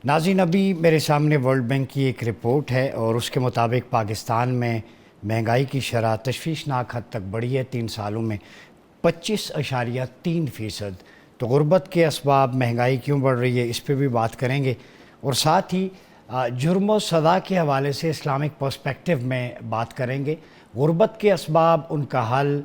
ناظرین، ابھی میرے سامنے ورلڈ بینک کی ایک رپورٹ ہے اور اس کے مطابق پاکستان میں مہنگائی کی شرح تشویشناک حد تک بڑھی ہے 3 سالوں میں 25.3%۔ تو غربت کے اسباب، مہنگائی کیوں بڑھ رہی ہے، اس پہ بھی بات کریں گے، اور ساتھ ہی جرم و سزا کے حوالے سے اسلامک پرسپیکٹو میں بات کریں گے۔ غربت کے اسباب، ان کا حل،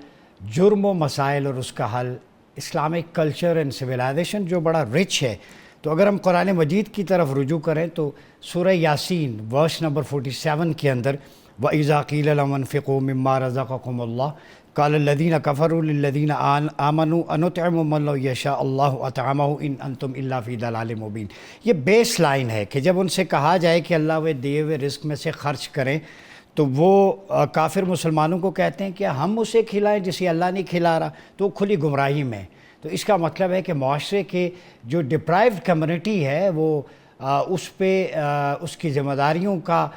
جرم و مسائل اور اس کا حل، اسلامک کلچر اینڈ سویلائزیشن جو بڑا رچ ہے۔ تو اگر ہم قرآن مجید کی طرف رجوع کریں تو سورہ یاسین ورس نمبر 47 کے اندر وَإِذَا قِيلَ لَهُمْ انفقوا مِمَّا رَزَقَكُمُ اللَّهُ قَالَ الَّذِينَ كَفَرُوا لِلَّذِينَ آمَنُوا أَنُطْعِمُ مَن لَّوْ يَشَاءُ اللَّهُ أَطْعَمَهُ إِنْ أَنْتُمْ إِلَّا فِي ضَلَالٍ مُبِينٍ۔ یہ بیس لائن ہے کہ جب ان سے کہا جائے کہ اللہ وہ دیے ہوئے رزق میں سے خرچ کریں تو وہ کافر مسلمانوں کو کہتے ہیں کہ ہم اسے کھلائیں جسے اللہ نہیں کھلا رہا، تو وہ کھلی گمراہی میں ہے۔ تو اس کا مطلب ہے کہ معاشرے کے جو ڈپرائیوڈ کمیونٹی ہے وہ اس پہ اس کی ذمہ داریوں کا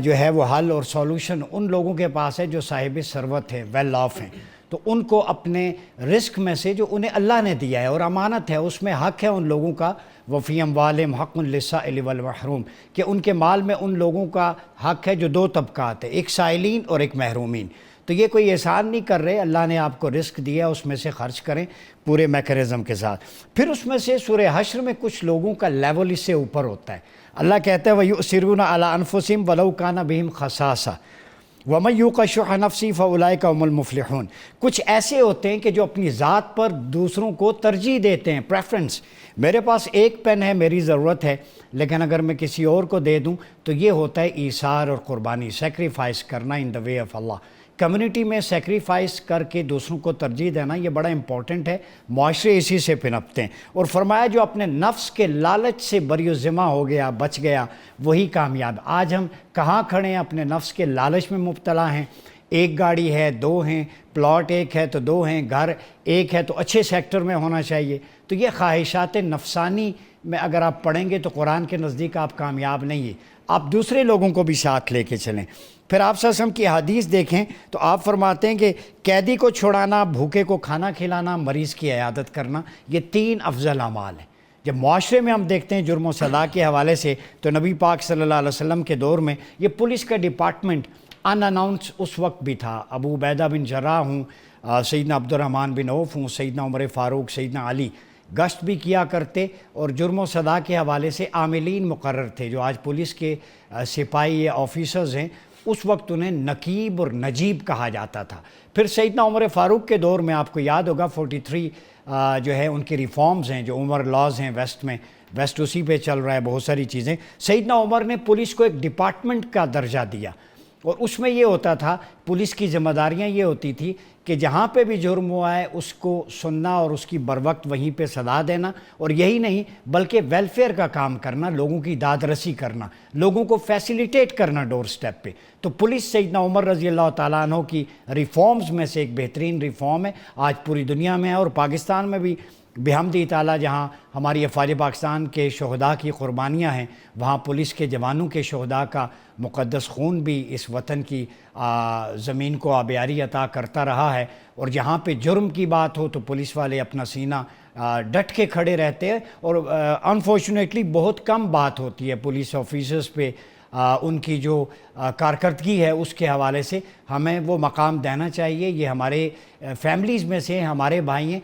جو ہے وہ حل اور سولوشن ان لوگوں کے پاس ہے جو صاحب ثروت ہیں، ویل آف ہیں۔ تو ان کو اپنے رزق میں سے جو انہیں اللہ نے دیا ہے اور امانت ہے، اس میں حق ہے ان لوگوں کا، وفی اموالہم حق للسائل والمحروم، کہ ان کے مال میں ان لوگوں کا حق ہے جو دو طبقات ہیں، ایک سائلین اور ایک محرومین۔ تو یہ کوئی احسان نہیں کر رہے، اللہ نے آپ کو رزق دیا، اس میں سے خرچ کریں پورے میکانزم کے ساتھ۔ پھر اس میں سے سورہ حشر میں کچھ لوگوں کا لیول اس سے اوپر ہوتا ہے۔ اللہ کہتا ہے وَيُؤْثِرُونَ عَلَىٰ أَنفُسِهِمْ وَلَوْ كَانَ بِهِمْ خَصَاصَةٌ وَمَن يُوقَ شُحَّ نَفْسِهِ فَأُولَٰئِكَ هُمُ الْمُفْلِحُونَ۔ کچھ ایسے ہوتے ہیں کہ جو اپنی ذات پر دوسروں کو ترجیح دیتے ہیں، پریفرنس۔ میرے پاس ایک پین ہے، میری ضرورت ہے، لیکن اگر میں کسی اور کو دے دوں تو یہ ہوتا ہے ایثار اور قربانی، سیکریفائس کرنا ان دا وے آف اللہ۔ کمیونٹی میں سیکریفائس کر کے دوسروں کو ترجیح دینا یہ بڑا امپورٹنٹ ہے، معاشرے اسی سے پنپتے ہیں۔ اور فرمایا جو اپنے نفس کے لالچ سے بری و ذمہ ہو گیا، بچ گیا، وہی کامیاب۔ آج ہم کہاں کھڑے ہیں؟ اپنے نفس کے لالچ میں مبتلا ہیں۔ ایک گاڑی ہے، دو ہیں، پلاٹ ایک ہے تو دو ہیں، گھر ایک ہے تو اچھے سیکٹر میں ہونا چاہیے۔ تو یہ خواہشات نفسانی میں اگر آپ پڑھیں گے تو قرآن کے نزدیک آپ کامیاب نہیں ہیں، آپ دوسرے لوگوں کو بھی ساتھ لے کے چلیں۔ پھر آپ صلی اللہ علیہ وسلم کی حدیث دیکھیں تو آپ فرماتے ہیں کہ قیدی کو چھڑانا، بھوکے کو کھانا کھلانا، مریض کی عیادت کرنا، یہ 3 افضل اعمال ہیں۔ جب معاشرے میں ہم دیکھتے ہیں جرم و سزا کے حوالے سے تو نبی پاک صلی اللہ علیہ وسلم کے دور میں یہ پولیس کا ڈپارٹمنٹ ان اناؤنس اس وقت بھی تھا۔ ابو عبیدہ بن جراح ہوں، سیدنا عبد الرحمن بن عوف ہوں، سیدنا عمر فاروق، سیدنا علی گشت بھی کیا کرتے، اور جرم و سزا کے حوالے سے عاملین مقرر تھے جو آج پولیس کے سپاہی یا آفیسرز ہیں، اس وقت انہیں نقیب اور نجیب کہا جاتا تھا۔ پھر سیدنا عمر فاروق کے دور میں آپ کو یاد ہوگا 43 جو ہے ان کے ریفارمز ہیں، جو عمر لاز ہیں ویسٹ میں، ویسٹ اسی پہ چل رہا ہے بہت ساری چیزیں۔ سیدنا عمر نے پولیس کو ایک ڈپارٹمنٹ کا درجہ دیا، اور اس میں یہ ہوتا تھا، پولیس کی ذمہ داریاں یہ ہوتی تھی کہ جہاں پہ بھی جرم ہوا ہے اس کو سننا اور اس کی بروقت وہیں پہ سزا دینا، اور یہی نہیں بلکہ ویلفیئر کا کام کرنا، لوگوں کی داد رسی کرنا، لوگوں کو فیسیلیٹیٹ کرنا ڈور سٹیپ پہ۔ تو پولیس سیدنا عمر رضی اللہ تعالیٰ عنہ کی ریفارمز میں سے ایک بہترین ریفارم ہے، آج پوری دنیا میں ہے، اور پاکستان میں بھی بحمدِ تعالیٰ جہاں ہماری افواج پاکستان کے شہداء کی قربانیاں ہیں، وہاں پولیس کے جوانوں کے شہداء کا مقدس خون بھی اس وطن کی زمین کو آبیاری عطا کرتا رہا ہے۔ اور جہاں پہ جرم کی بات ہو تو پولیس والے اپنا سینہ ڈٹ کے کھڑے رہتے ہیں، اور انفارچونیٹلی بہت کم بات ہوتی ہے پولیس آفیسرز پہ ان کی جو کارکردگی ہے اس کے حوالے سے۔ ہمیں وہ مقام دینا چاہیے، یہ ہمارے فیملیز میں سے ہمارے بھائی ہیں۔